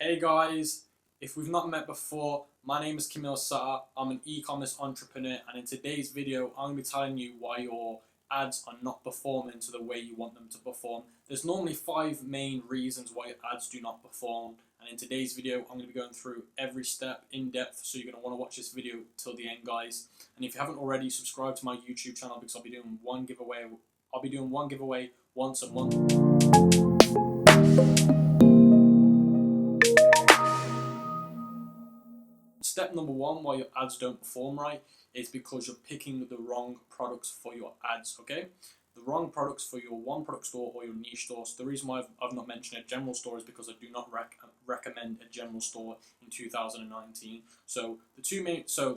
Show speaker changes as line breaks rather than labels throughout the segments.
Hey guys, if we've not met before, my name is Camille Sutter. I'm an e-commerce entrepreneur, and in today's video I'm going to be telling you why your ads are not performing to the way you want them to perform. There's normally 5 main reasons why your ads do not perform, and in today's video I'm going to be going through every step in depth, so you're going to want to watch this video till the end, guys. And if you haven't already, subscribe to my YouTube channel because I'll be doing one giveaway once a month. Step number 1 why your ads don't perform right is because you're picking the wrong products for your ads, okay? The wrong products for your one product store or your niche store. So the reason why I've not mentioned a general store is because I do not recommend a general store in 2019. So the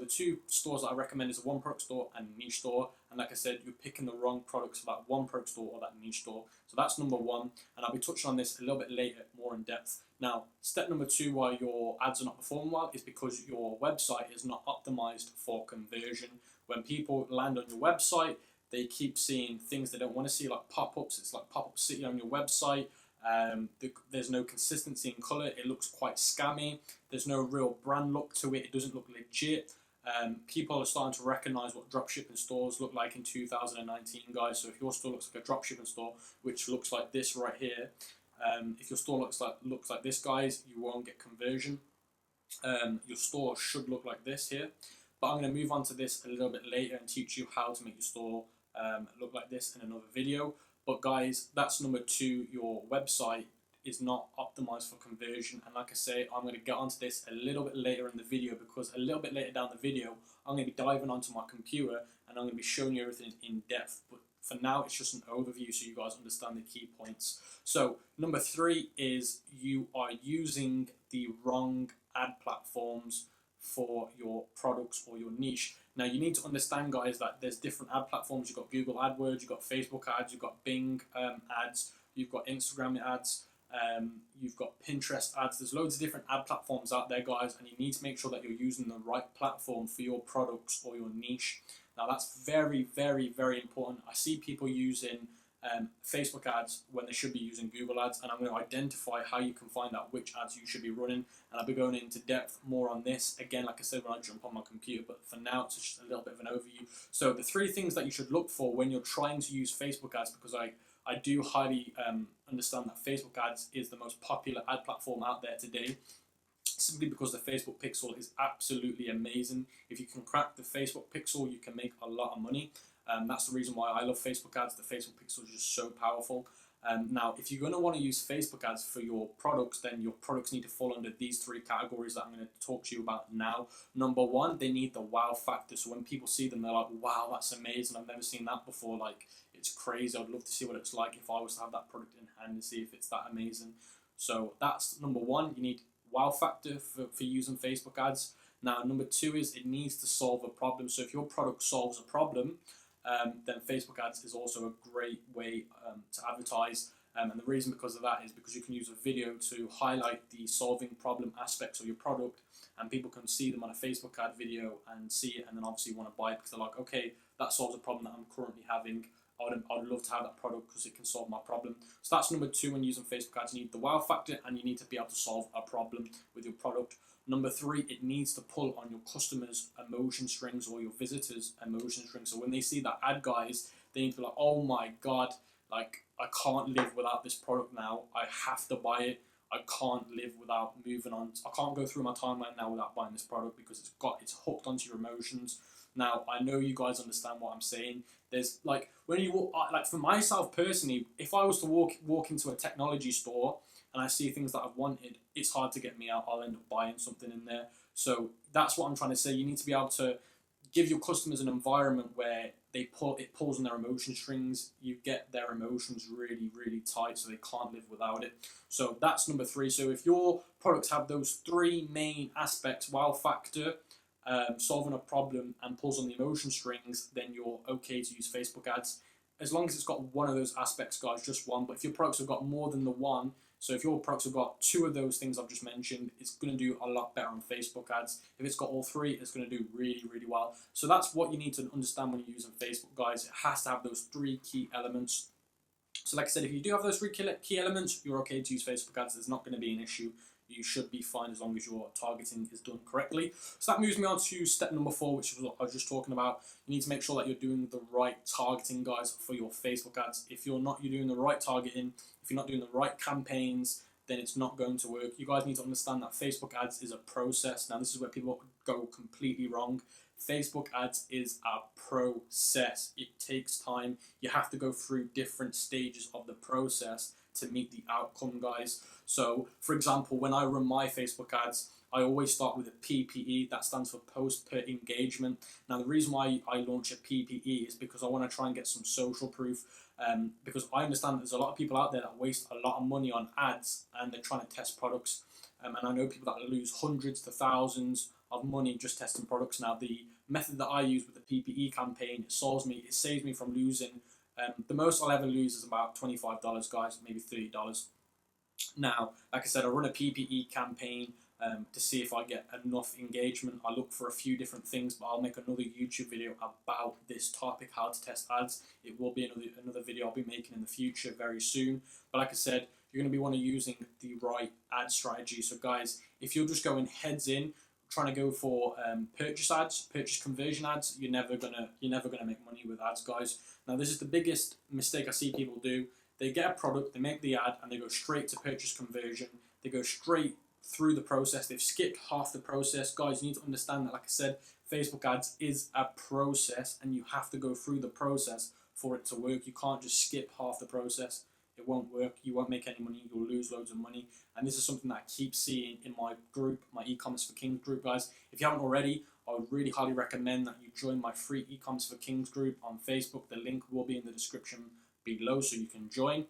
two stores that I recommend is a one product store and a niche store. And like I said, you're picking the wrong products for that one product store or that niche store. So that's number 1, and I'll be touching on this a little bit later, more in depth. Now, step number 2 why your ads are not performing well is because your website is not optimized for conversion. When people land on your website, they keep seeing things they don't want to see, like pop-ups. It's like pop-up city on your website. There's no consistency in color. It looks quite scammy. There's no real brand look to it. It doesn't look legit. People are starting to recognize what dropshipping stores look like in 2019, guys. So if your store looks like a dropshipping store, which looks like this right here, if your store looks like this, guys, you won't get conversion. Your store should look like this here. But I'm going to move on to this a little bit later and teach you how to make your store look like this in another video. But guys, that's number 2. Your website is not optimized for conversion. And like I say, I'm going to get onto this a little bit later in the video, because a little bit later down the video, I'm going to be diving onto my computer and I'm going to be showing you everything in depth. But for now, it's just an overview so you guys understand the key points. So number 3 is you are using the wrong ad platforms for your products or your niche. Now you need to understand, guys, that there's different ad platforms. You've got Google AdWords, you've got Facebook ads, you've got Bing ads, you've got Instagram ads, you've got Pinterest ads. There's loads of different ad platforms out there, guys, and you need to make sure that you're using the right platform for your products or your niche. Now that's very, very, very important. I see people using Facebook ads when they should be using Google ads, and I'm going to identify how you can find out which ads you should be running, and I'll be going into depth more on this again, like I said, when I jump on my computer. But for now, it's just a little bit of an overview. So the 3 things that you should look for when you're trying to use Facebook ads, because I do highly understand that Facebook ads is the most popular ad platform out there today, simply because the Facebook pixel is absolutely amazing. If you can crack the Facebook pixel, you can make a lot of money. That's the reason why I love Facebook ads. The Facebook pixel is just so powerful. Now, if you're going to want to use Facebook ads for your products, then your products need to fall under these 3 categories that I'm going to talk to you about now. Number 1, they need the wow factor. So when people see them, they're like, wow, that's amazing. I've never seen that before. Like, it's crazy. I'd love to see what it's like if I was to have that product in hand and see if it's that amazing. So that's number 1. You need wow factor for using Facebook ads. Now, number 2 is it needs to solve a problem. So if your product solves a problem, then Facebook ads is also a great way to advertise. And the reason because of that is because you can use a video to highlight the solving problem aspects of your product, and people can see them on a Facebook ad video and see it, and then obviously want to buy it because they're like, okay, that solves a problem that I'm currently having. I'd love to have that product because it can solve my problem. So that's number 2 when using Facebook ads. You need the wow factor, and you need to be able to solve a problem with your product. Number 3, it needs to pull on your customers' emotion strings or your visitors' emotion strings. So when they see that ad, guys, they need to be like, oh my God, like, I can't live without this product now. I have to buy it. I can't live without moving on. I can't go through my timeline now without buying this product because it's hooked onto your emotions. Now, I know you guys understand what I'm saying. There's like, when you walk, like for myself personally, if I was to walk into a technology store and I see things that I've wanted, it's hard to get me out. I'll end up buying something in there. So that's what I'm trying to say. You need to be able to give your customers an environment where it pulls on their emotion strings. You get their emotions really, really tight so they can't live without it. So that's number 3. So if your products have those 3 main aspects, wow factor, solving a problem, and pulls on the emotion strings, then you're okay to use Facebook ads. As long as it's got one of those aspects, guys, just one. But if your products have got more than the one, so if your products have got 2 of those things I've just mentioned, it's going to do a lot better on Facebook ads. If it's got all 3, it's going to do really, really well. So that's what you need to understand when you're using Facebook, guys. It has to have those 3 key elements. So like I said, if you do have those 3 key elements, you're okay to use Facebook ads. There's not going to be an issue. you should be fine as long as your targeting is done correctly. So that moves me on to step number 4, which is what I was just talking about. You need to make sure that you're doing the right targeting, guys, for your Facebook ads. If you're doing the right targeting, if you're not doing the right campaigns, then it's not going to work. You guys need to understand that Facebook ads is a process. Now, this is where people go completely wrong. Facebook ads is a process. It takes time. You have to go through different stages of the process to meet the outcome, guys. So, for example, when I run my Facebook ads, I always start with a PPE, that stands for post per engagement. Now, the reason why I launch a PPE is because I want to try and get some social proof, because I understand there's a lot of people out there that waste a lot of money on ads and they're trying to test products. And I know people that lose hundreds to thousands of money just testing products. Now, the method that I use with the PPE campaign, it saves me from losing. The most I'll ever lose is about $25, guys, maybe $30. Now, like I said, I run a PPE campaign to see if I get enough engagement. I look for a few different things, but I'll make another YouTube video about this topic, how to test ads. It will be another video I'll be making in the future very soon. But like I said, you're going to be using the right ad strategy. So guys, if you're just going heads in, trying to go for purchase ads, purchase conversion ads, you're never gonna make money with ads, guys. Now, this is the biggest mistake I see people do. They get a product, they make the ad, and they go straight to purchase conversion. They go straight through the process. They've skipped half the process. Guys, you need to understand that, like I said, Facebook ads is a process, and you have to go through the process for it to work. You can't just skip half the process. It won't work. You won't make any money. You'll lose loads of money. And this is something that I keep seeing in my group, my e-commerce for Kings group, guys. If you haven't already, I would really highly recommend that you join my free e-commerce for Kings group on Facebook. The link will be in the description below so you can join.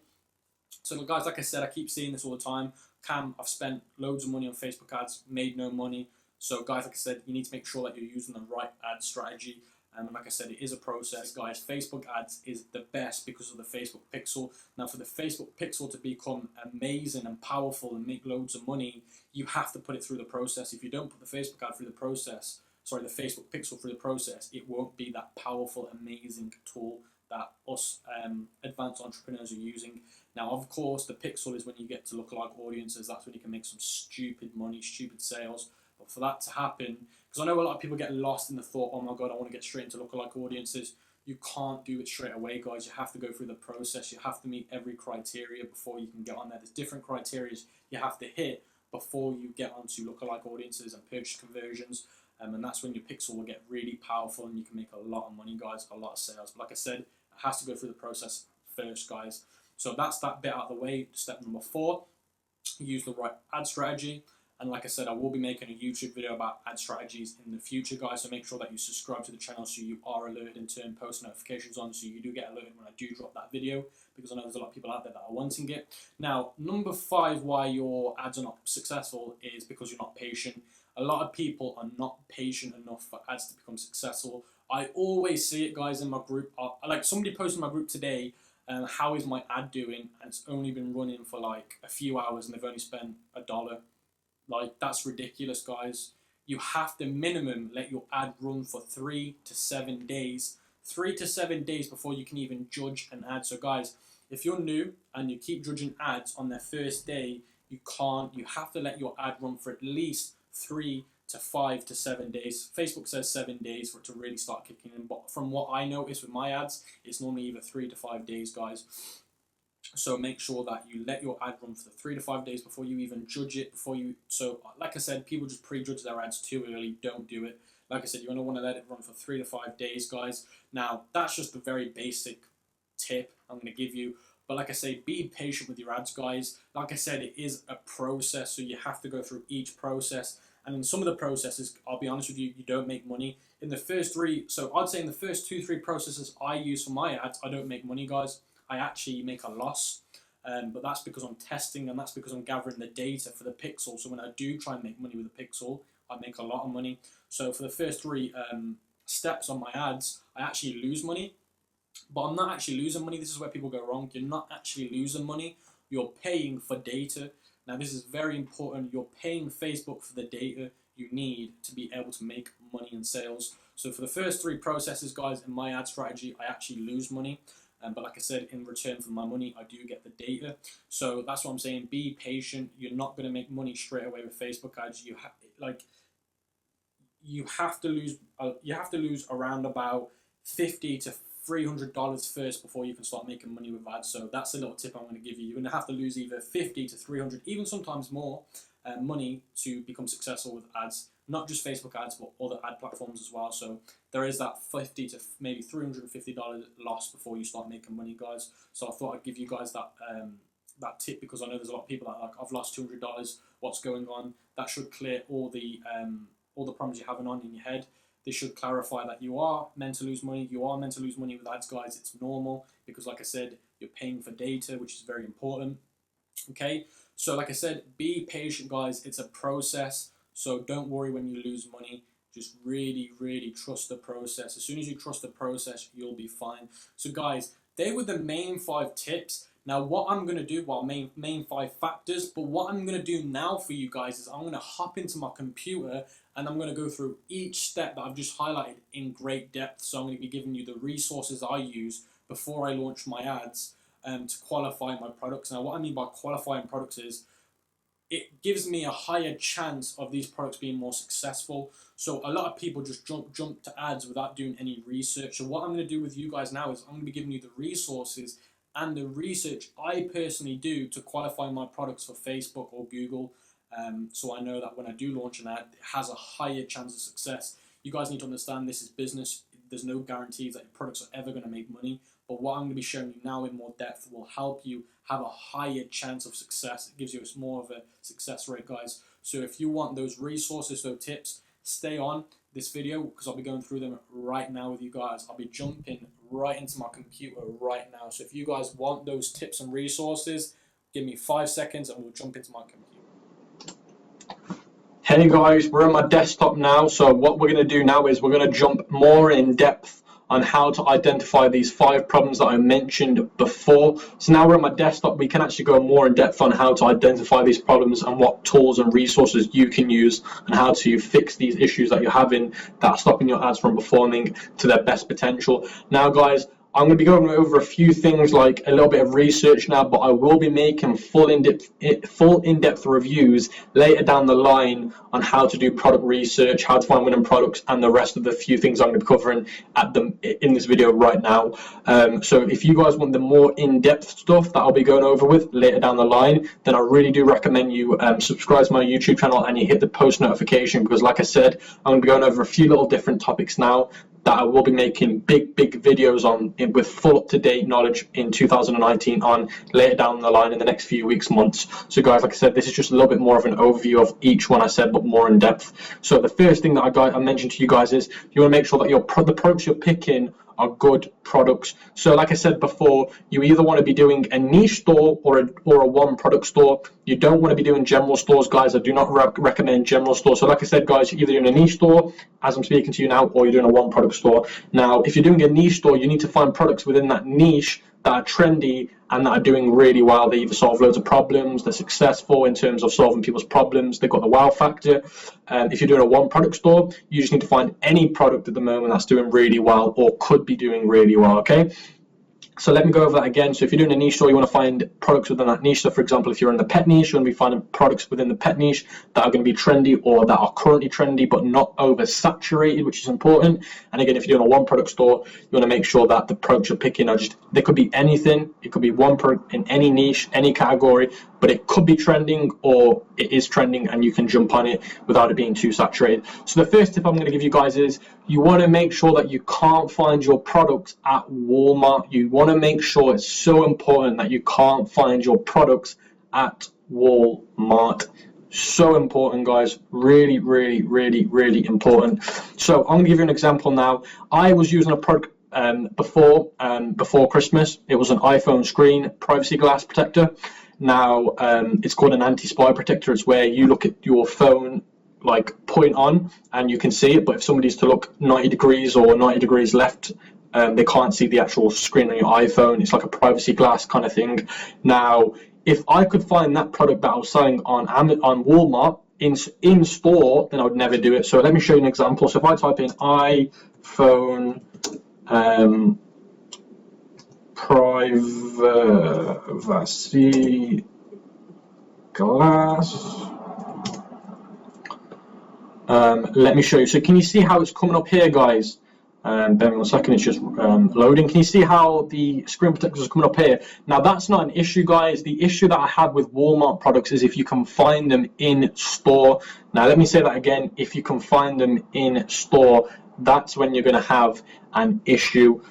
So guys, like I said, I keep seeing this all the time. Cam, I've spent loads of money on Facebook ads, made no money. So guys, like I said, you need to make sure that you're using the right ad strategy. And like I said, it is a process, guys. Facebook ads is the best because of the Facebook pixel. Now, for the Facebook pixel to become amazing and powerful and make loads of money, you have to put it through the process. If you don't put the Facebook ad through the process, the Facebook pixel through the process, it won't be that powerful, amazing tool that us advanced entrepreneurs are using. Now, of course, the pixel is when you get to lookalike audiences. That's when you can make some stupid money, stupid sales. But for that to happen, because I know a lot of people get lost in the thought, oh my God, I want to get straight into lookalike audiences. You can't do it straight away, guys. You have to go through the process. You have to meet every criteria before you can get on there. There's different criteria you have to hit before you get onto lookalike audiences and purchase conversions. And that's when your pixel will get really powerful and you can make a lot of money, guys, a lot of sales. But like I said, it has to go through the process first, guys. So that's that bit out of the way. Step number 4, use the right ad strategy. And like I said, I will be making a YouTube video about ad strategies in the future, guys. So make sure that you subscribe to the channel so you are alerted and turn post notifications on so you do get alerted when I do drop that video, because I know there's a lot of people out there that are wanting it. Now, number 5, why your ads are not successful is because you're not patient. A lot of people are not patient enough for ads to become successful. I always see it, guys, in my group. Like somebody posted in my group today, how is my ad doing? And it's only been running for like a few hours and they've only spent $1. Like, that's ridiculous, guys. You have to minimum let your ad run for 3 to 7 days. 3 to 7 days before you can even judge an ad. So guys, if you're new and you keep judging ads on their first day, you can't. You have to let your ad run for at least 3 to 5 to 7 days. Facebook says 7 days for it to really start kicking in. But from what I notice with my ads, it's normally either 3 to 5 days, guys. So make sure that you let your ad run for 3 to 5 days before you even judge it. So like I said, people just prejudge their ads too early. Don't do it. Like I said, you're going to want to let it run for 3 to 5 days, guys. Now, that's just a very basic tip I'm going to give you. But like I say, be patient with your ads, guys. Like I said, it is a process, so you have to go through each process. And in some of the processes, I'll be honest with you, you don't make money. In the first 3, so I'd say in the first 2-3 processes I use for my ads, I don't make money, guys. I actually make a loss, but that's because I'm testing and that's because I'm gathering the data for the pixel. So when I do try and make money with a pixel, I make a lot of money. So for the first 3 steps on my ads, I actually lose money, but I'm not actually losing money. This is where people go wrong. You're not actually losing money. You're paying for data. Now, this is very important. You're paying Facebook for the data you need to be able to make money and sales. So for the first 3 processes, guys, in my ad strategy, I actually lose money. But like I said, in return for my money, I do get the data. So that's what I'm saying. Be patient. You're not going to make money straight away with Facebook ads. You have to lose around about $50 to $300 first before you can start making money with ads. So that's a little tip I'm going to give you. You're going to have to lose either 50 to 300, even sometimes more, money to become successful with ads. Not just Facebook ads, but other ad platforms as well. So there is that $50 to maybe $350 loss before you start making money, guys. So I thought I'd give you guys that that tip, because I know there's a lot of people that are like, I've lost $200. What's going on? That should clear all the problems you're having on in your head. This should clarify that you are meant to lose money. You are meant to lose money with ads, guys. It's normal, because like I said, you're paying for data, which is very important. Okay, so like I said, be patient, guys. It's a process. So don't worry when you lose money. Just really, really trust the process. As soon as you trust the process, you'll be fine. So guys, they were the main 5 tips. Now what I'm going to do, well, main 5 factors, but what I'm going to do now for you guys is I'm going to hop into my computer and I'm going to go through each step that I've just highlighted in great depth. So I'm going to be giving you the resources I use before I launch my ads to qualify my products. Now what I mean by qualifying products is, it gives me a higher chance of these products being more successful. So a lot of people just jump to ads without doing any research. So what I'm going to do with you guys now is I'm going to be giving you the resources and the research I personally do to qualify my products for Facebook or Google. So I know that when I do launch an ad, it has a higher chance of success. You guys need to understand this is business. There's no guarantees that your products are ever going to make money. But what I'm going to be showing you now in more depth will help you have a higher chance of success. It gives you more of a success rate, guys. So if you want those resources, those tips, stay on this video, because I'll be going through them right now with you guys. I'll be jumping right into my computer right now. So if you guys want those tips and resources, give me 5 seconds and we'll jump into my computer.
Hey guys, we're on my desktop now. So what we're going to do now is we're going to jump more in depth on how to identify these 5 problems that I mentioned before. So now we're on my desktop, we can actually go more in depth on how to identify these problems and what tools and resources you can use and how to fix these issues that you're having that are stopping your ads from performing to their best potential. Now guys, I'm going to be going over a few things like a little bit of research now, but I will be making full in-depth reviews later down the line on how to do product research, how to find winning products, and the rest of the few things I'm going to be covering in this video right now. So if you guys want the more in-depth stuff that I'll be going over with later down the line, then I really do recommend you subscribe to my YouTube channel and you hit the post notification, because like I said, I'm going to be going over a few little different topics now that I will be making big videos on with full up-to-date knowledge in 2019 on later down the line in the next few weeks, months. So guys, like I said, this is just a little bit more of an overview of each one I said, but more in depth. So the first thing that I mentioned to you guys is you want to make sure that the products you're picking are good products. So like I said before, you either want to be doing a niche store or a one product store. You don't want to be doing general stores, guys. I do not recommend general stores. So like I said, guys, you're either doing a niche store, as I'm speaking to you now, or you're doing a one product store. Now, if you're doing a niche store, you need to find products within that niche that are trendy and that are doing really well. They either solve loads of problems, they're successful in terms of solving people's problems, they've got the wow factor. If you're doing a one product store, you just need to find any product at the moment that's doing really well or could be doing really well, okay? So let me go over that again. So if you're doing a niche store, you want to find products within that niche. So for example, if you're in the pet niche, you want to be finding products within the pet niche that are going to be trendy or that are currently trendy but not oversaturated, which is important. And again, if you're doing a one product store, you want to make sure that the products you're picking are they could be anything. It could be one product in any niche, any category, but it could be trending or it is trending and you can jump on it without it being too saturated. So the first tip I'm going to give you guys is you want to make sure that you can't find your products at Walmart. You want to make sure, it's so important that you can't find your products at Walmart. So important, guys. Really important. So I'm going to give you an example now. I was using a product before Christmas. It was an iPhone screen privacy glass protector. Now it's called an anti-spy protector. It's where you look at your phone like point on and you can see it, but if somebody's to look 90 degrees or 90 degrees left, they can't see the actual screen on your iPhone. It's like a privacy glass kind of thing. Now, if I could find that product that I was selling on Walmart in store, then I would never do it. So let me show you an example. So if I type in iPhone privacy glass. Let me show you. So can you see how it's coming up here, guys? Bear with me 1 second, it's just loading. Can you see how the screen protectors are coming up here? Now that's not an issue, guys. The issue that I have with Walmart products is if you can find them in store. Now let me say that again, if you can find them in store, that's when you're going to have an issue.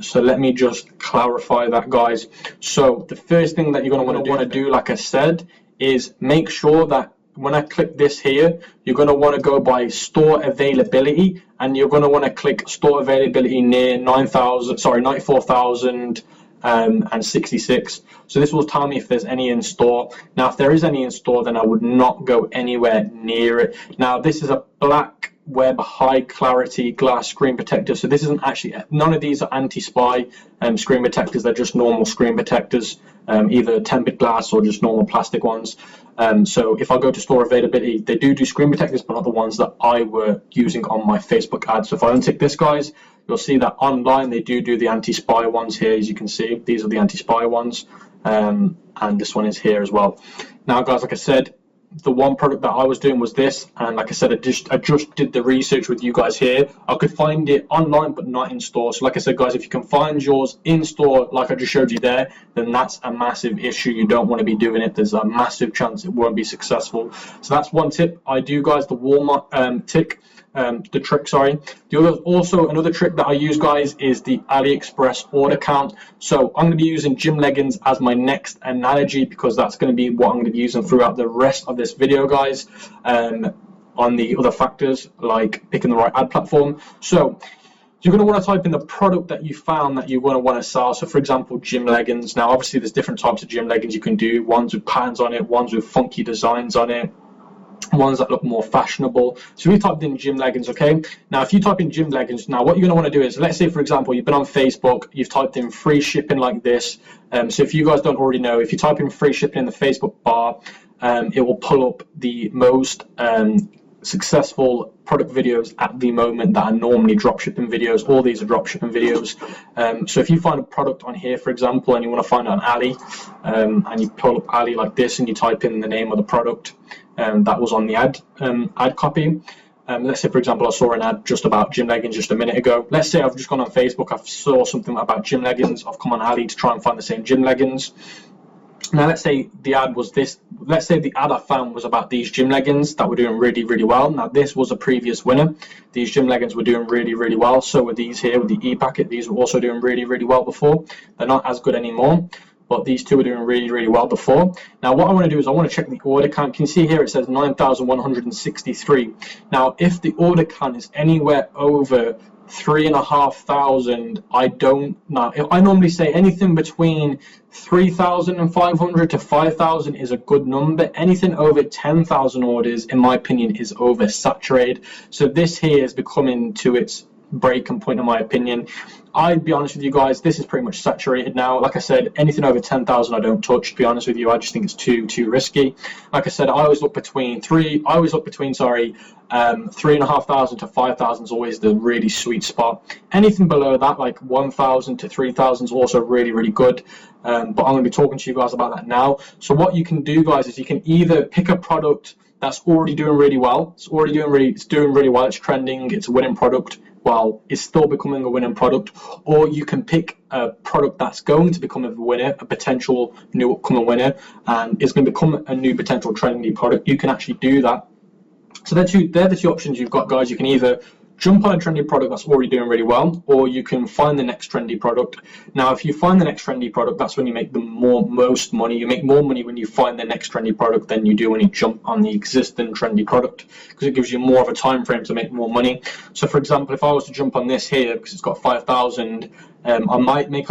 So let me just clarify that, guys. So the first thing that you're going to want to do, like I said, is make sure that when I click this here, you're going to want to go by store availability, and you're going to want to click store availability near 94,066. So this will tell me if there's any in store. Now if there is any in store, then I would not go anywhere near it. Now this is a black web high clarity glass screen protector, so this isn't actually, none of these are anti-spy screen protectors. They're just normal screen protectors, either tempered glass or just normal plastic ones. So if I go to store availability, they do screen protectors, but not the ones that I were using on my Facebook ad. So if I untick this, guys, you'll see that online they do the anti-spy ones here. As you can see, these are the anti-spy ones, and this one is here as well. Now, guys, like I said, the one product that I was doing was this, and like I said, I just did the research with you guys here. I could find it online but not in store. So like I said, guys, if you can find yours in store like I just showed you there, then that's a massive issue. You don't want to be doing it. There's a massive chance it won't be successful. So that's one tip I do, guys, the Walmart trick. Another trick that I use, guys, is the Aliexpress order count. So I'm going to be using gym leggings as my next analogy, because that's going to be what I'm going to be using throughout the rest of this video, guys, on the other factors like picking the right ad platform. So you're going to want to type in the product that you found that you're going to want to sell. So for example, gym leggings. Now obviously there's different types of gym leggings you can do, ones with patterns on it, ones with funky designs on it, ones that look more fashionable. So we typed in gym leggings. Okay, now if you type in gym leggings, now what you're going to want to do is, let's say for example you've been on Facebook, you've typed in free shipping like this. So if you guys don't already know, if you type in free shipping in the Facebook bar, it will pull up the most successful product videos at the moment that are normally dropshipping videos. All these are dropshipping videos. So if you find a product on here, for example, and you want to find an Ali, and you pull up Ali like this and you type in the name of the product that was on the ad copy. Let's say for example I saw an ad just about gym leggings just a minute ago. Let's say I've just gone on Facebook, I saw something about gym leggings, I've come on Ali to try and find the same gym leggings. Now let's say the ad was this, let's say the ad I found was about these gym leggings that were doing really, really well. Now this was a previous winner. These gym leggings were doing really, really well. So were these here with the e-packet. These were also doing really, really well before. They're not as good anymore, but these two are doing really, really well before. Now what I want to do is I want to check the order count. Can you see here it says 9,163. Now if the order count is anywhere over 3,500, I don't know. I normally say anything between 3,500 to 5,000 is a good number. Anything over 10,000 orders, in my opinion, is oversaturated. So this here is becoming to its breaking point, in my opinion. I'd be honest with you guys, this is pretty much saturated now. Like I said, anything over 10,000 I don't touch, to be honest with you. I just think it's too risky. Like I said, I always look between 3,500 to 5,000 is always the really sweet spot. Anything below that, like 1,000 to 3,000 is also really, really good. But I'm going to be talking to you guys about that now. So what you can do, guys, is you can either pick a product that's already doing really well. It's doing really well. It's trending. It's a winning product. Well, it's still becoming a winning product, or you can pick a product that's going to become a winner, a potential new upcoming winner, and it's going to become a new potential trendy product. You can actually do that. So they're the two options you've got, guys. You can either jump on a trendy product that's already doing really well, or you can find the next trendy product. Now, if you find the next trendy product, that's when you make the most money. You make more money when you find the next trendy product than you do when you jump on the existing trendy product, because it gives you more of a time frame to make more money. So, for example, if I was to jump on this here, because it's got 5,000, I might make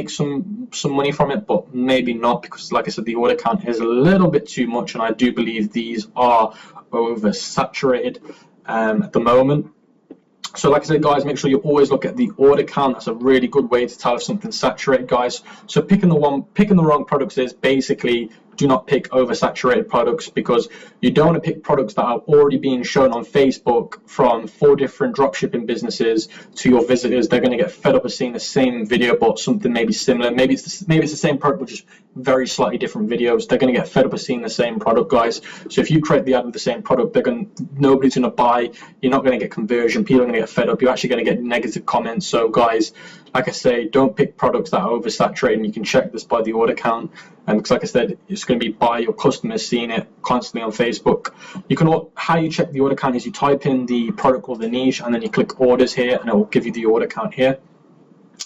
some money from it, but maybe not, because, like I said, the order count is a little bit too much, and I do believe these are oversaturated at the moment. So like I said, guys, make sure you always look at the order count. That's a really good way to tell if something's saturated, guys. So picking the wrong products is basically do not pick oversaturated products, because you don't want to pick products that are already being shown on Facebook from 4 different dropshipping businesses to your visitors. They're going to get fed up of seeing the same video but something maybe similar. Maybe it's the same product but just very slightly different videos. They're going to get fed up of seeing the same product, guys. So if you create the ad with the same product, nobody's going to buy. You're not going to get conversion. People are going to get fed up. You're actually going to get negative comments. So guys, like I say, don't pick products that are oversaturated, and you can check this by the order count. And because like I said, it's going to be by your customers seeing it constantly on Facebook. How you check the order count is you type in the product or the niche, and then you click orders here, and it will give you the order count here.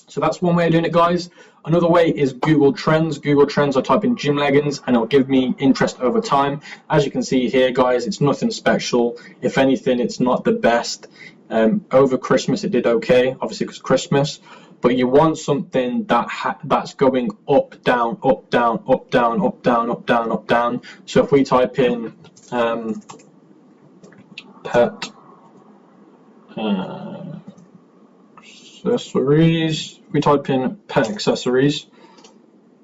So that's one way of doing it, guys. Another way is Google Trends. Google Trends, I type in gym leggings, and it'll give me interest over time. As you can see here, guys, it's nothing special. If anything, it's not the best. Over Christmas, it did okay, obviously because Christmas. But you want something that's going up, down, up, down, up, down, up, down, up, down, up, down. So if we type in pet accessories, we type in pet accessories.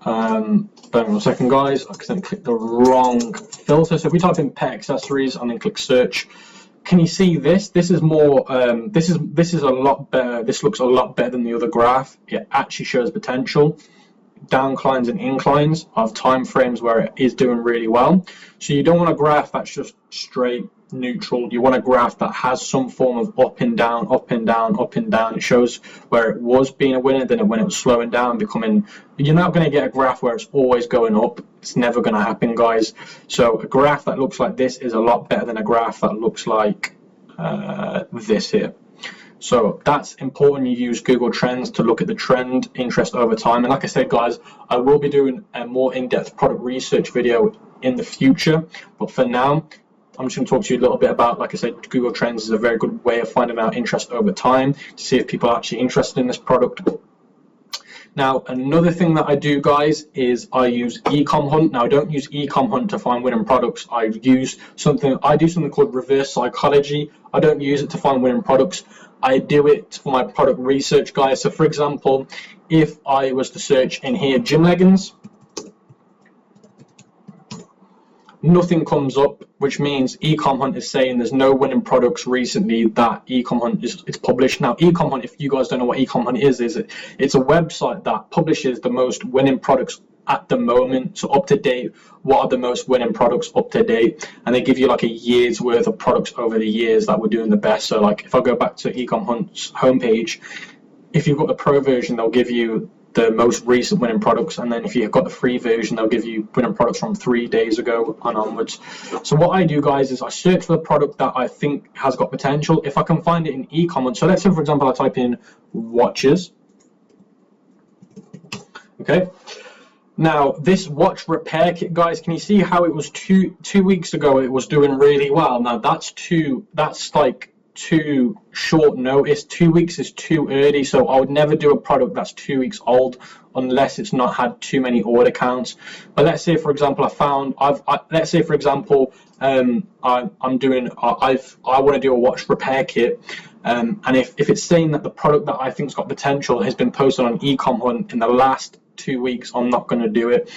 Bear with me a second, guys. I accidentally clicked the wrong filter. So if we type in pet accessories and then click search, can you see this? This is more. This is a lot better. This looks a lot better than the other graph. It actually shows potential, downclines and inclines of time frames where it is doing really well. So you don't want a graph that's just straight neutral. You want a graph that has some form of up and down, up and down, up and down. It shows where it was being a winner, then when it was slowing down, becoming. You're not going to get a graph where it's always going up. It's never going to happen, guys. So a graph that looks like this is a lot better than a graph that looks like this here. So that's important. You use Google Trends to look at the trend interest over time. And like I said, guys, I will be doing a more in-depth product research video in the future. But for now, I'm just going to talk to you a little bit about, like I said, Google Trends is a very good way of finding out interest over time to see if people are actually interested in this product. Now, another thing that I do, guys, is I use Econhunt. Now, I don't use Econhunt to find winning products. I do something called reverse psychology. I don't use it to find winning products. I do it for my product research, guys. So, for example, if I was to search in here gym leggings, nothing comes up, which means Econhunt is saying there's no winning products recently that Econhunt is published. Now, Econhunt, if you guys don't know what Econhunt is it's a website that publishes the most winning products at the moment, so up to date. What are the most winning products up to date? And they give you like a year's worth of products over the years that were doing the best. So like if I go back to Econhunt's homepage, if you've got the pro version, they'll give you the most recent winning products, and then if you've got the free version, they'll give you winning products from 3 days ago and onwards. So what I do, guys, is I search for the product that I think has got potential. If I can find it in e-commerce, so let's say, for example, I type in watches. Okay, now this watch repair kit, guys, can you see how it was two weeks ago it was doing really well? Now that's like too short notice. 2 weeks is too early, so I would never do a product that's 2 weeks old unless it's not had too many order counts. But let's say, for example, I want to do a watch repair kit, and if it's saying that the product that I think's got potential has been posted on Econhunt in the last 2 weeks, I'm not going to do it.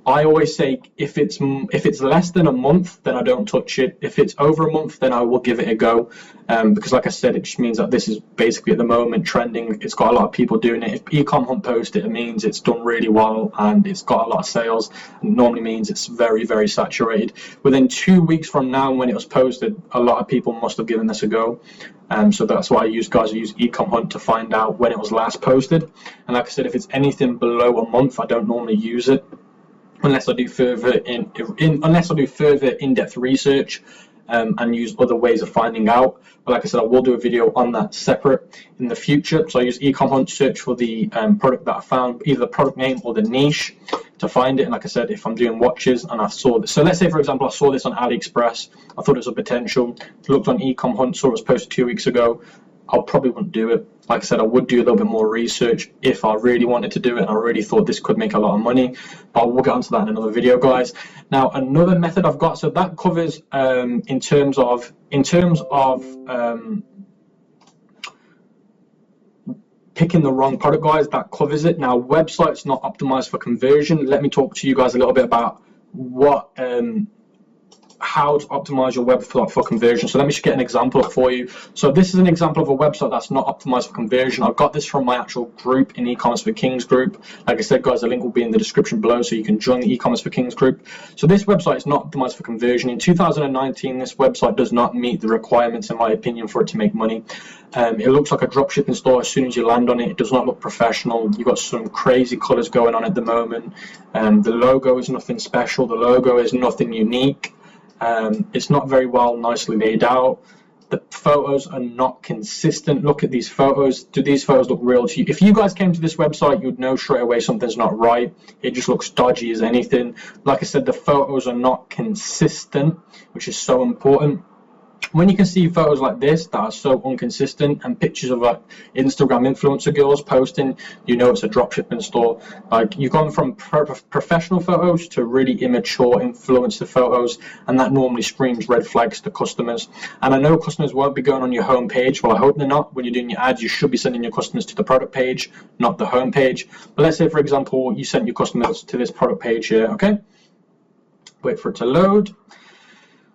I always say if it's less than a month, then I don't touch it. If it's over a month, then I will give it a go, because like I said, it just means that this is basically at the moment trending. It's got a lot of people doing it. If Econhunt post it, it means it's done really well and it's got a lot of sales. And it normally means it's very, very saturated. Within 2 weeks from now, when it was posted, a lot of people must have given this a go. So that's why I use Econhunt to find out when it was last posted. And like I said, if it's anything below a month, I don't normally use it, unless I do further in-depth research and use other ways of finding out. But like I said, I will do a video on that separate in the future. So I use Econhunt to search for the product that I found, either the product name or the niche, to find it. And like I said, if I'm doing watches and I saw this, so let's say, for example, I saw this on Aliexpress, I thought it was a potential, looked on Econhunt, saw it was posted 2 weeks ago, I probably wouldn't do it. Like I said, I would do a little bit more research if I really wanted to do it and I really thought this could make a lot of money, but we'll get onto that in another video, guys. Now, another method I've got, so that covers in terms of picking the wrong product, guys, that covers it. Now, website's not optimized for conversion. Let me talk to you guys a little bit about how to optimize your website for conversion. So let me just get an example for you. So this is an example of a website that's not optimized for conversion. I got this from my actual group in E-commerce for Kings group. Like I said, guys, the link will be in the description below, so you can join the E-commerce for Kings group. So this website is not optimized for conversion. In 2019, this website does not meet the requirements, in my opinion, for it to make money. It looks like a dropshipping store as soon as you land on it. It does not look professional. You've got some crazy colors going on at the moment. The logo is nothing special. The logo is nothing unique. It's not very nicely laid out. The photos are not consistent. Look at these photos. Do these photos look real to you? If you guys came to this website, you'd know straight away something's not right. It just looks dodgy as anything. Like I said, the photos are not consistent, which is so important. When you can see photos like this that are so inconsistent, and pictures of like Instagram influencer girls posting, you know it's a dropshipping store. Like, you've gone from professional photos to really immature influencer photos, and that normally screams red flags to customers. And I know customers won't be going on your home page. Well, I hope they're not. When you're doing your ads, you should be sending your customers to the product page, not the home page. But let's say, for example, you sent your customers to this product page here. Okay, wait for it to load.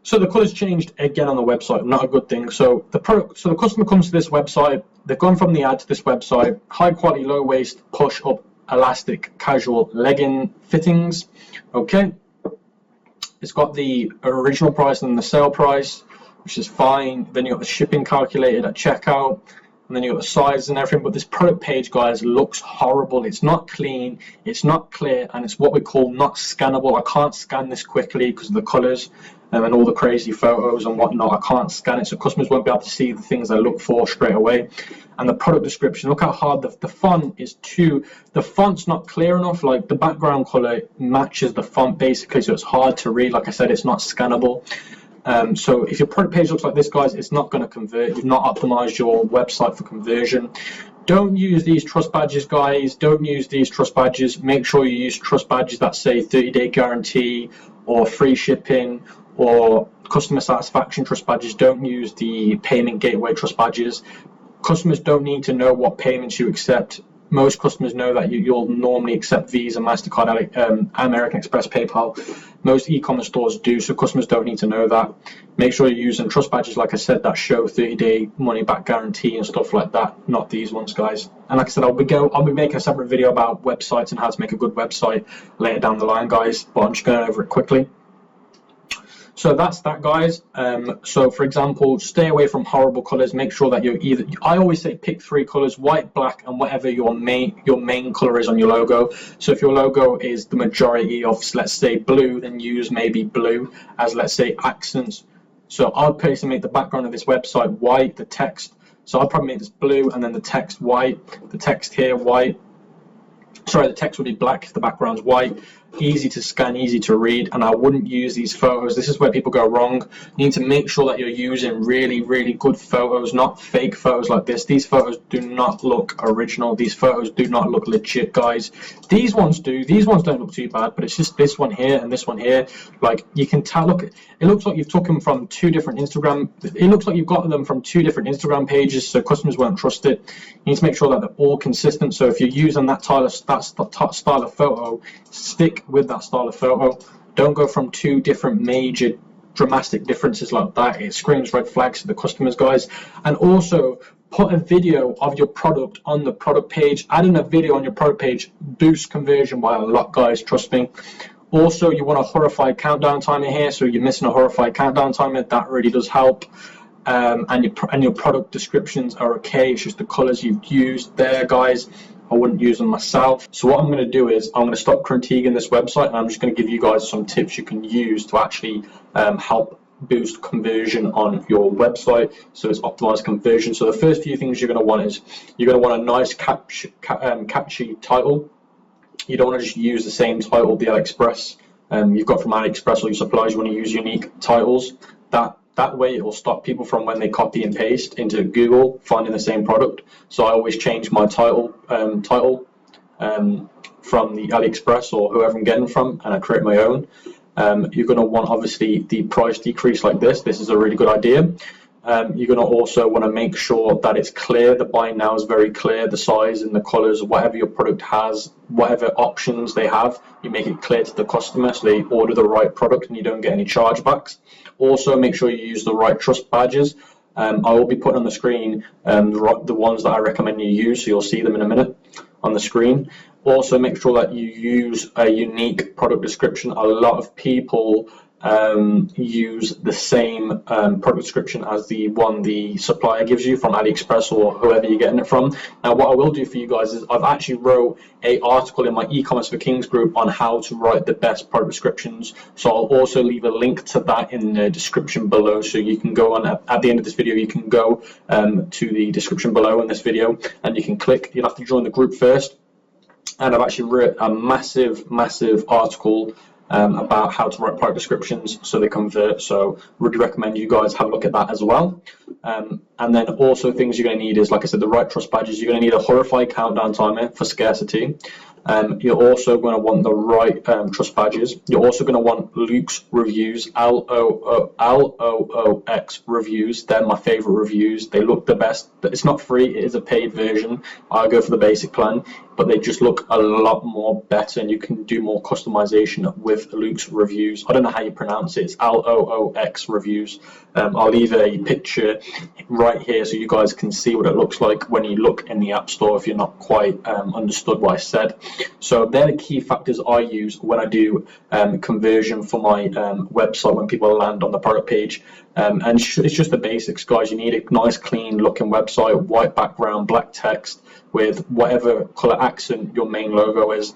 So the colors changed again on the website, not a good thing. So the customer comes to this website, they've gone from the ad to this website, high quality, low waist, push up, elastic, casual legging fittings. Okay, it's got the original price and the sale price, which is fine. Then you got the shipping calculated at checkout, and then you got the size and everything. But this product page, guys, looks horrible. It's not clean, it's not clear, and it's what we call not scannable. I can't scan this quickly because of the colors and all the crazy photos and whatnot. I can't scan it, so customers won't be able to see the things they look for straight away. And the product description, look how hard the font is the font's not clear enough. Like, the background color matches the font basically, so it's hard to read. Like I said, it's not scannable. So if your product page looks like this, guys, it's not going to convert. You've not optimized your website for conversion. Don't use these trust badges, guys. Don't use these trust badges. Make sure you use trust badges that say 30-day guarantee or free shipping or customer satisfaction trust badges. Don't use the payment gateway trust badges. Customers don't need to know what payments you accept. Most customers know that you'll normally accept Visa, MasterCard, American Express, PayPal. Most e-commerce stores do, so customers don't need to know that. Make sure you're using trust badges, like I said, that show 30-day money-back guarantee and stuff like that, not these ones, guys. And like I said, I'll be making a separate video about websites and how to make a good website later down the line, guys, but I'm just going over it quickly. So that's that, guys. So for example, stay away from horrible colors. Make sure that I always say pick 3 colors: white, black, and whatever your main color is on your logo. So if your logo is the majority of, let's say, blue, then use maybe blue as, let's say, accents. So I'll personally make the background of this website white, the text. So I'll probably make this blue and then the text white, the text here white. Sorry, the text would be black if the background's white. Easy to scan, easy to read, and I wouldn't use these photos. This is where people go wrong. You need to make sure that you're using really, really good photos, not fake photos like this. These photos do not look original. These photos do not look legit, guys. These ones do. These ones don't look too bad, but it's just this one here and this one here. Like, you can tell, look, it looks like you've took them from 2 different Instagram. It looks like you've got them from 2 different Instagram pages, so customers won't trust it. You need to make sure that they're all consistent. So if you're using that style of photo, stick with that style of photo. Don't go from 2 different major dramatic differences like that. It screams red flags to the customers, guys. And also, put a video of your product on the product page. Adding a video on your product page boosts conversion by a lot, guys, trust me. Also, you want a horrified countdown timer here, so you're missing a horrified countdown timer. That really does help. And your product descriptions are okay. It's just the colors you've used there, guys. I wouldn't use them myself. So what I'm going to do is I'm going to stop critiquing this website, and I'm just going to give you guys some tips you can use to actually help boost conversion on your website, so it's optimized conversion. So the first few things you're going to want is you're going to want a nice catchy title. You don't want to just use the same title the Aliexpress you've got from Aliexpress or your suppliers. You want to use unique titles. That way it will stop people from, when they copy and paste into Google, finding the same product. So I always change my title from the Aliexpress or whoever I'm getting from, and I create my own. You're going to want, obviously, the price decrease like this. This is a really good idea. You're going to also want to make sure that it's clear. The buy now is very clear. The size and the colors, whatever your product has, whatever options they have, you make it clear to the customer so they order the right product and you don't get any chargebacks. Also, make sure you use the right trust badges. I will be putting on the screen the ones that I recommend you use, so you'll see them in a minute on the screen. Also, make sure that you use a unique product description. A lot of people use the same product description as the one the supplier gives you from Aliexpress or whoever you're getting it from. Now, what I will do for you guys is I've actually wrote an article in my e-commerce for Kings group on how to write the best product descriptions. So I'll also leave a link to that in the description below. So you can go on at the end of this video, you can go to the description below in this video and you can click. You'll have to join the group first. And I've actually written a massive article about how to write product descriptions so they convert. So really recommend you guys have a look at that as well. And then also things you're going to need is, like I said, the right trust badges. You're going to need a horrified countdown timer for scarcity. You're also going to want the right trust badges. You're also going to want Luke's reviews, LOOX reviews. They're my favorite reviews. They look the best. It's not free, it is a paid version. I go for the basic plan, but they just look a lot more better and you can do more customization with Luke's reviews. I don't know how you pronounce it. It's LOOX reviews. I'll leave a picture right here so you guys can see what it looks like when you look in the App Store if you're not quite understood what I said. So they're the key factors I use when I do conversion for my website when people land on the product page. And it's just the basics, guys. You need a nice, clean looking website, white background, black text with whatever color accent your main logo is.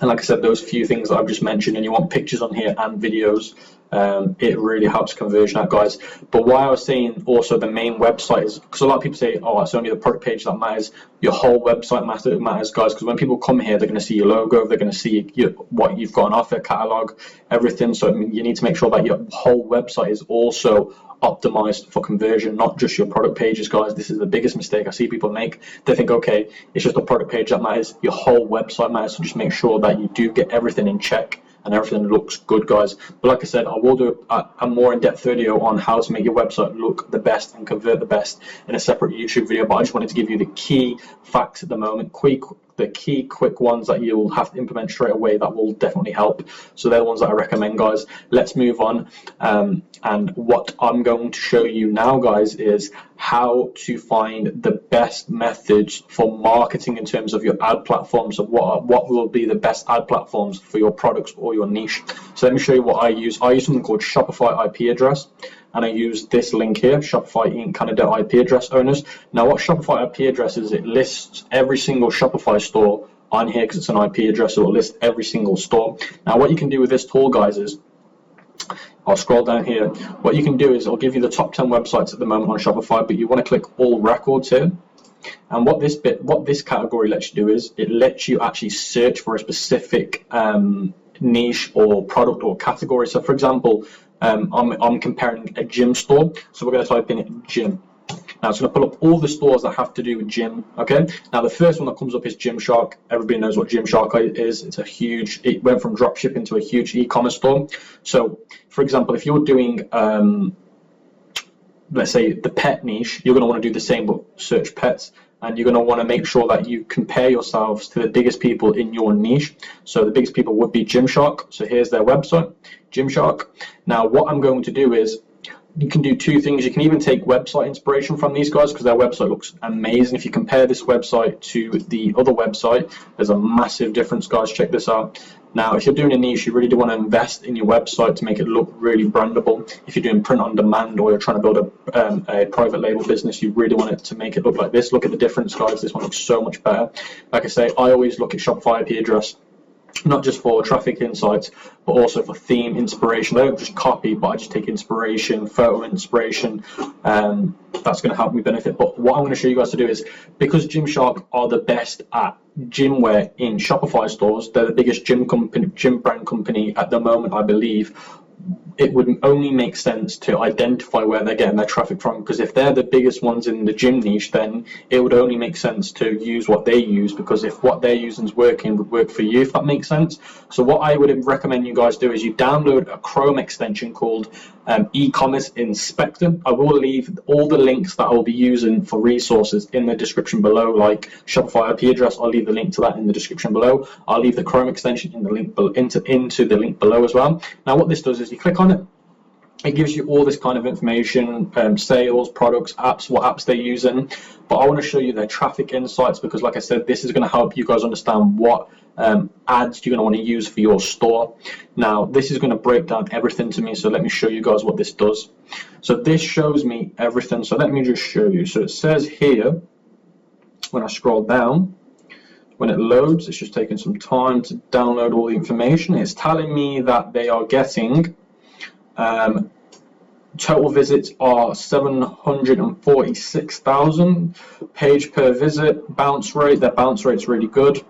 And like I said, those few things that I've just mentioned, and you want pictures on here and videos. It really helps conversion out, guys. But why I was saying also the main website is because a lot of people say, oh, it's only the product page that matters. Your whole website matters, guys, because when people come here, they're going to see your logo, they're going to see what you've got on offer, catalog, everything. So you need to make sure that your whole website is also optimized for conversion, not just your product pages, guys. This is the biggest mistake I see people make. They think, okay, it's just the product page that matters. Your whole website matters. So just make sure that you do get everything in check and everything looks good, guys. But like I said, I will do a more in-depth video on how to make your website look the best and convert the best in a separate YouTube video. But I just wanted to give you the key facts at the moment, the key quick ones that you'll have to implement straight away that will definitely help. So they're the ones that I recommend, guys. Let's move on. And what I'm going to show you now, guys, is how to find the best methods for marketing in terms of your ad platforms. So what will be the best ad platforms for your products or your niche. So let me show you what I use. I use something called Shopify IP address. And I use this link here, Shopify Inc. Canada IP address owners. Now, what Shopify IP address is, it lists every single Shopify store on here because it's an IP address, so it'll list every single store. Now, what you can do with this tool, guys, is I'll scroll down here. What you can do is it'll give you the top 10 websites at the moment on Shopify, but you want to click all records here. And what this category lets you do is it lets you actually search for a specific niche or product or category. So, for example, I'm comparing a gym store, so we're going to type in gym. Now it's going to pull up all the stores that have to do with gym. Okay. Now the first one that comes up is Gymshark. Everybody knows what Gymshark is. It went from dropshipping to a huge e-commerce store. So, for example, if you're doing let's say the pet niche, you're going to want to do the same, but search pets. And you're going to want to make sure that you compare yourselves to the biggest people in your niche. So the biggest people would be Gymshark. So here's their website, Gymshark. Now what I'm going to do is, you can do two things. You can even take website inspiration from these guys because their website looks amazing. If you compare this website to the other website, there's a massive difference, guys. Check this out. Now, if you're doing a niche, you really do want to invest in your website to make it look really brandable. If you're doing print on demand or you're trying to build a private label business, you really want it to make it look like this. Look at the difference, guys. This one looks so much better. Like I say, I always look at Shopify IP address, not just for traffic insights, but also for theme inspiration. I don't just copy, but I just take inspiration, photo inspiration. That's going to help me benefit. But what I'm going to show you guys to do is, because Gymshark are the best at gym wear in Shopify stores, they're the biggest gym brand company at the moment, I believe. it would only make sense to identify where they're getting their traffic from, because if they're the biggest ones in the gym niche, then it would only make sense to use what they use, because if what they're using is working, would work for you, if that makes sense. So what I would recommend you guys do is you download a Chrome extension called e-commerce inspector. I will leave all the links that I'll be using for resources in the description below, like Shopify IP address. I'll leave the link to that in the description below. I'll leave the Chrome extension in the link into the link below as well. Now what this does is you click on it, it gives you all this kind of information, sales, products, apps, what apps they're using. But I want to show you their traffic insights, because like I said, this is going to help you guys understand what ads you're going to want to use for your store. Now this is going to break down everything to me, so let me show you guys what this does. So this shows me everything, so let me just show you. So it says here, when I scroll down, when it loads, it's just taking some time to download all the information. It's telling me that they are getting total visits are 746,000, page per visit, bounce rate, their bounce rate's really good.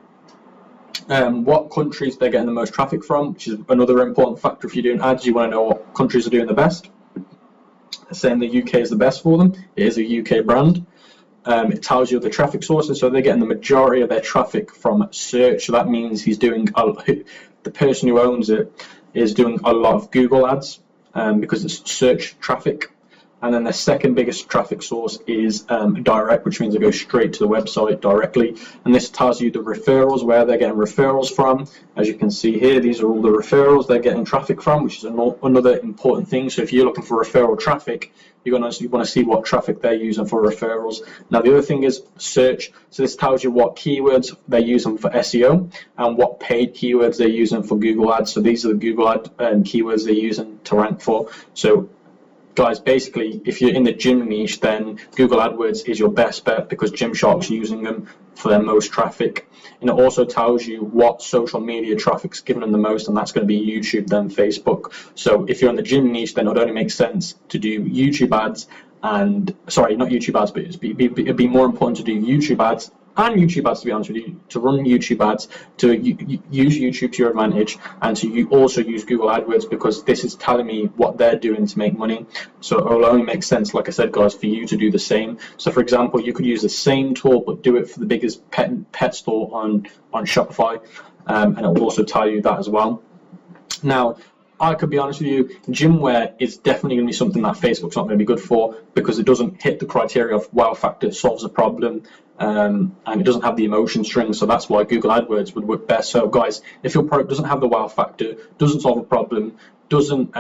What countries they're getting the most traffic from, which is another important factor. If you're doing ads, you want to know what countries are doing the best. Saying the UK is the best for them. It is a UK brand. It tells you the traffic sources, so they're getting the majority of their traffic from search. So that means the person who owns it is doing a lot of Google ads, because it's search traffic. And then the second biggest traffic source is direct, which means it goes straight to the website directly. And this tells you the referrals, where they're getting referrals from. As you can see here, these are all the referrals they're getting traffic from, which is another important thing. So if you're looking for referral traffic, you want to see what traffic they're using for referrals. Now the other thing is search. So this tells you what keywords they're using for SEO and what paid keywords they're using for Google ads. So these are the Google ad keywords they're using to rank for. So guys, basically, if you're in the gym niche, then Google AdWords is your best bet, because Gymshark's using them for their most traffic. And it also tells you what social media traffic's giving them the most, and that's going to be YouTube, then Facebook. So if you're in the gym niche, then it would only make sense to do YouTube ads, and sorry, not YouTube ads, but it'd be more important to do YouTube ads and YouTube ads, to be honest with you, to run YouTube ads, to use YouTube to your advantage, and to also use Google AdWords, because this is telling me what they're doing to make money. So it will only make sense, like I said, guys, for you to do the same. So for example, you could use the same tool but do it for the biggest pet store on Shopify, and it will also tell you that as well. Now, I could be honest with you, gym wear is definitely going to be something that Facebook's not going to be good for, because it doesn't hit the criteria of wow factor, solves a problem, and it doesn't have the emotion string. So that's why Google AdWords would work best. So guys, if your product doesn't have the wow factor, doesn't solve a problem, doesn't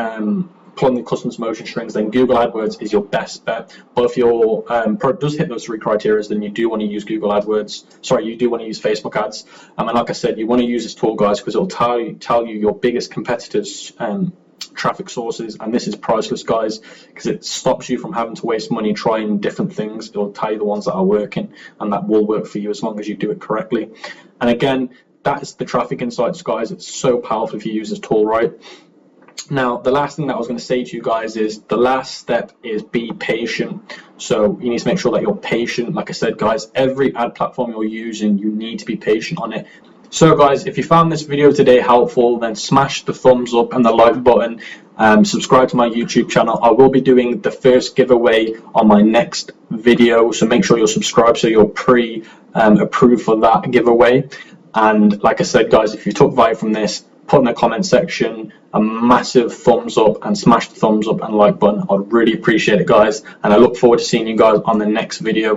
pull in the customer's emotion strings, then Google AdWords is your best bet. But if your product does hit those three criteria, then you do want to use Google AdWords. Sorry, you do want to use Facebook ads. And like I said, you want to use this tool, guys, because it'll tell you your biggest competitors' traffic sources, and this is priceless, guys, because it stops you from having to waste money trying different things. It'll tell you the ones that are working, and that will work for you as long as you do it correctly. And again, that's the traffic insights, guys. It's so powerful if you use this tool right. Now, the last thing that I was going to say to you guys is the last step is be patient. So you need to make sure that you're patient. Like I said, guys, every ad platform you're using, you need to be patient on it. So guys, if you found this video today helpful, then smash the thumbs up and the like button. Subscribe to my YouTube channel. I will be doing the first giveaway on my next video, so make sure you're subscribed so you're pre-approved for that giveaway. And like I said, guys, if you took value from this, put in the comment section a massive thumbs up and smash the thumbs up and like button. I'd really appreciate it, guys, and I look forward to seeing you guys on the next video.